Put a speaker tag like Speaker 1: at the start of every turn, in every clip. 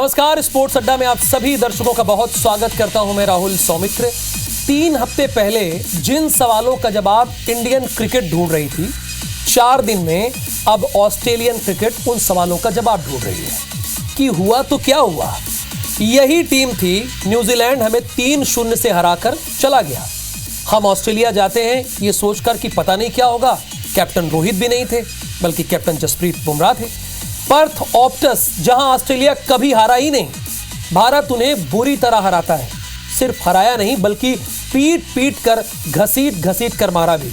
Speaker 1: नमस्कार, स्पोर्ट्स अड्डा में आप सभी दर्शकों का बहुत स्वागत करता हूं। मैं राहुल सौमित्र। 3 हफ्ते पहले जिन सवालों का जवाब इंडियन क्रिकेट ढूंढ रही थी, 4 दिन में अब ऑस्ट्रेलियन क्रिकेट उन सवालों का जवाब ढूंढ रही है कि हुआ तो क्या हुआ। यही टीम थी, न्यूजीलैंड हमें 3-0 से हराकर चला गया। हम ऑस्ट्रेलिया जाते हैं ये सोचकर कि पता नहीं क्या होगा। कैप्टन रोहित भी नहीं थे, बल्कि कैप्टन जसप्रीत बुमराह थे। पर्थ ऑप्टस, जहां ऑस्ट्रेलिया कभी हारा ही नहीं, भारत उन्हें बुरी तरह हराता है। सिर्फ हराया नहीं, बल्कि पीट पीट कर, घसीट कर मारा भी,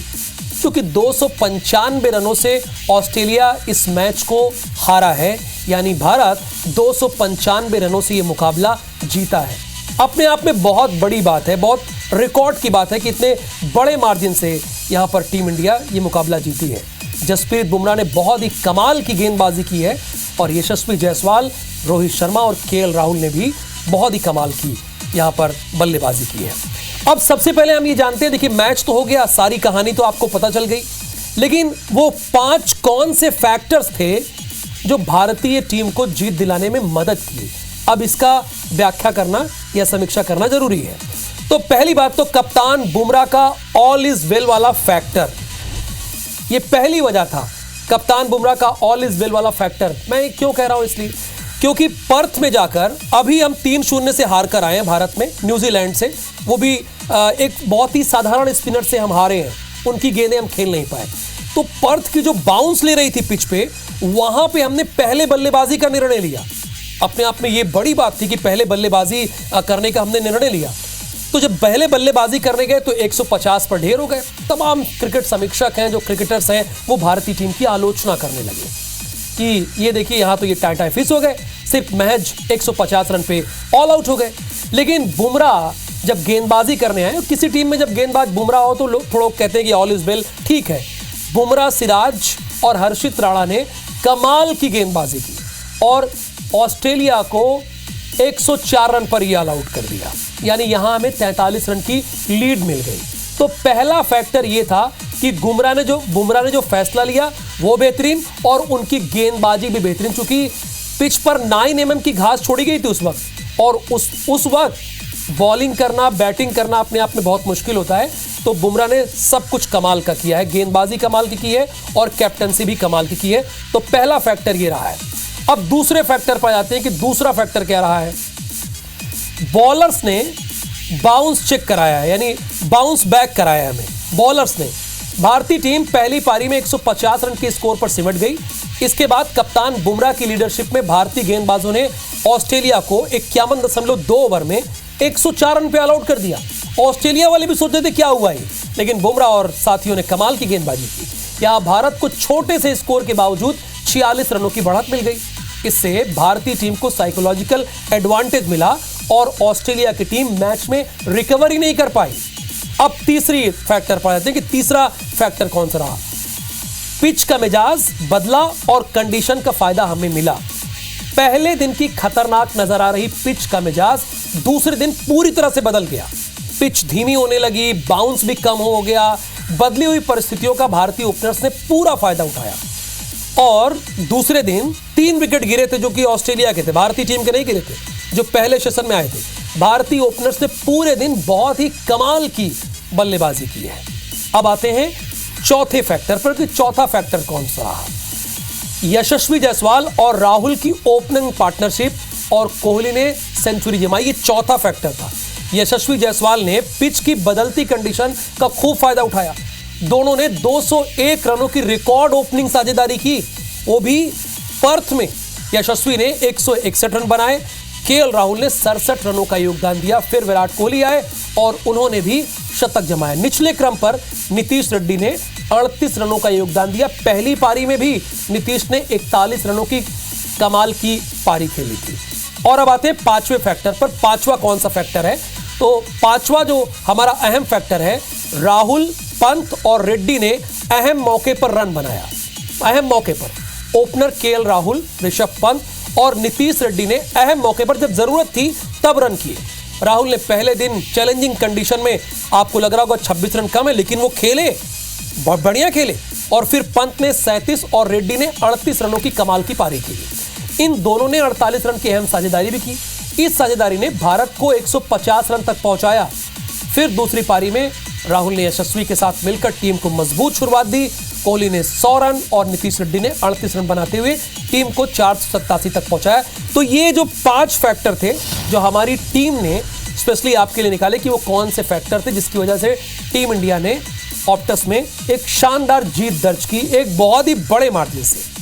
Speaker 1: क्योंकि 295 रनों से ऑस्ट्रेलिया इस मैच को हारा है। यानी भारत 295 रनों से ये मुकाबला जीता है। अपने आप में बहुत बड़ी बात है, बहुत रिकॉर्ड की बात है कि इतने बड़े मार्जिन से यहां पर टीम इंडिया ये मुकाबला जीती है। जसप्रीत बुमराह ने बहुत ही कमाल की गेंदबाजी की है और यशस्वी जायसवाल, रोहित शर्मा और केएल राहुल ने भी बहुत ही कमाल की यहां पर बल्लेबाजी की है। अब सबसे पहले हम ये जानते हैं, देखिए मैच तो हो गया, सारी कहानी तो आपको पता चल गई, लेकिन वो 5 कौन से फैक्टर्स थे जो भारतीय टीम को जीत दिलाने में मदद की। अब इसका व्याख्या करना या समीक्षा करना जरूरी है। तो पहली बात तो कप्तान बुमराह का ऑल इज वेल वाला फैक्टर, ये पहली वजह था। कप्तान बुमराह का ऑल इज वेल वाला फैक्टर मैं क्यों कह रहा हूं, इसलिए क्योंकि पर्थ में जाकर अभी हम 3-0 से हार कर आए हैं भारत में न्यूजीलैंड से। वो भी एक बहुत ही साधारण स्पिनर से हम हारे हैं, उनकी गेंदें हम खेल नहीं पाए। तो पर्थ की जो बाउंस ले रही थी पिच पे, वहां पे हमने पहले बल्लेबाजी का निर्णय लिया। अपने आप में ये बड़ी बात थी कि पहले बल्लेबाजी करने का हमने निर्णय लिया। तो जब पहले बल्लेबाजी करने गए तो 150 पर ढेर हो गए। तमाम क्रिकेट समीक्षक हैं, जो क्रिकेटर्स हैं, वो भारतीय टीम की आलोचना करने लगे कि ये देखिए यहाँ तो ये टाई फिस हो गए, सिर्फ महज 150 रन पे ऑल आउट हो गए। लेकिन बुमराह जब गेंदबाजी करने आए, किसी टीम में जब गेंदबाज बुमराह हो तो लोग कहते हैं कि ऑल इज वेल, ठीक है। बुमराह, सिराज और हर्षित राणा ने कमाल की गेंदबाजी की और ऑस्ट्रेलिया को 104 रन पर ही ऑल आउट कर दिया। यानी यहां हमें 43 रन की लीड मिल गई। तो पहला फैक्टर यह था कि बुमराह ने जो फैसला लिया वो बेहतरीन और उनकी गेंदबाजी भी बेहतरीन, चूंकि पिच पर 9 mm की घास छोड़ी गई थी उस वक्त, और उस वक्त बॉलिंग करना, बैटिंग करना अपने आप में बहुत मुश्किल होता है। तो बुमराह ने सब कुछ कमाल का किया है, गेंदबाजी कमाल की है और कैप्टनसी भी कमाल की है। तो पहला फैक्टर ये रहा है। अब दूसरे फैक्टर पर जाते हैं कि दूसरा फैक्टर क्या रहा है। बॉलर्स ने बाउंस चेक कराया है, यानी बाउंस बैक कराया हमें बॉलर्स ने। भारतीय टीम पहली पारी में 150 रन के स्कोर पर सिमट गई। इसके बाद कप्तान बुमराह की लीडरशिप में भारतीय गेंदबाजों ने ऑस्ट्रेलिया को 51.2 ओवर में 104 रन पे ऑल आउट कर दिया। ऑस्ट्रेलिया वाले भी सोचते थे क्या हुआ है, लेकिन बुमराह और साथियों ने कमाल की गेंदबाजी की। यहां भारत को छोटे से स्कोर के बावजूद 46 रनों की बढ़त मिल गई। इससे भारतीय टीम को साइकोलॉजिकल एडवांटेज मिला और ऑस्ट्रेलिया की टीम मैच में रिकवरी नहीं कर पाई। अब तीसरी फैक्टर पर आते हैं कि तीसरा फैक्टर कौन सा रहा। पिच का मिजाज बदला और कंडीशन का फायदा हमें मिला। पहले दिन की खतरनाक नजर आ रही पिच का मिजाज दूसरे दिन पूरी तरह से बदल गया। पिच धीमी होने लगी, बाउंस भी कम हो गया। बदली हुई परिस्थितियों का भारतीय ओपनर्स ने पूरा फायदा उठाया और दूसरे दिन 3 विकेट गिरे थे जो कि ऑस्ट्रेलिया के थे, भारतीय टीम के नहीं गिरे थे, जो पहले सेशन में आए थे। भारतीय ओपनर्स ने पूरे दिन बहुत ही कमाल की बल्लेबाजी की है। अब आते हैं चौथे फैक्टर पर कि चौथा फैक्टर कौन सा रहा। यशस्वी जायसवाल और राहुल की ओपनिंग पार्टनरशिप और कोहली ने सेंचुरी जमाई, ये चौथा फैक्टर था। यशस्वी जायसवाल ने पिच की बदलती कंडीशन का खूब फायदा उठाया। दोनों ने 201 रनों की रिकॉर्ड ओपनिंग साझेदारी की, वो भी पर्थ में। यशस्वी ने 161 रन बनाए, केएल राहुल ने 67 रनों का योगदान दिया। फिर विराट कोहली आए और उन्होंने भी शतक जमाया। निचले क्रम पर नीतीश रेड्डी ने 38 रनों का योगदान दिया। पहली पारी में भी नीतीश ने 41 रनों की कमाल की पारी खेली थी। और अब आते हैं पांचवें फैक्टर पर। पांचवा कौन सा फैक्टर है, तो पांचवा जो हमारा अहम फैक्टर है, राहुल, पंत और रेड्डी ने अहम मौके पर रन बनाया। अहम मौके पर ओपनर केएल राहुल, ऋषभ पंत और नीतीश रेड्डी ने अहम मौके पर जब जरूरत थी तब रन किए। राहुल ने पहले दिन चैलेंजिंग कंडीशन में, आपको लग रहा होगा 26 रन कम है, लेकिन वो खेले, बढ़िया खेले। और फिर पंत ने 37 और रेड्डी ने 38 रनों की कमाल की पारी खेली। इन दोनों ने 48 रन की अहम साझेदारी भी की। इस साझेदारी ने भारत को 150 रन तक पहुंचाया। फिर दूसरी पारी में राहुल ने यशस्वी के साथ मिलकर टीम को मजबूत शुरुआत दी। कोहली ने 100 रन और नीतीश रेड्डी ने 38 रन बनाते हुए टीम को 487 तक पहुंचाया। तो ये जो 5 फैक्टर थे जो हमारी टीम ने स्पेशली आपके लिए निकाले कि वो कौन से फैक्टर थे जिसकी वजह से टीम इंडिया ने ऑप्टस में एक शानदार जीत दर्ज की, एक बहुत ही बड़े मार्जिन से।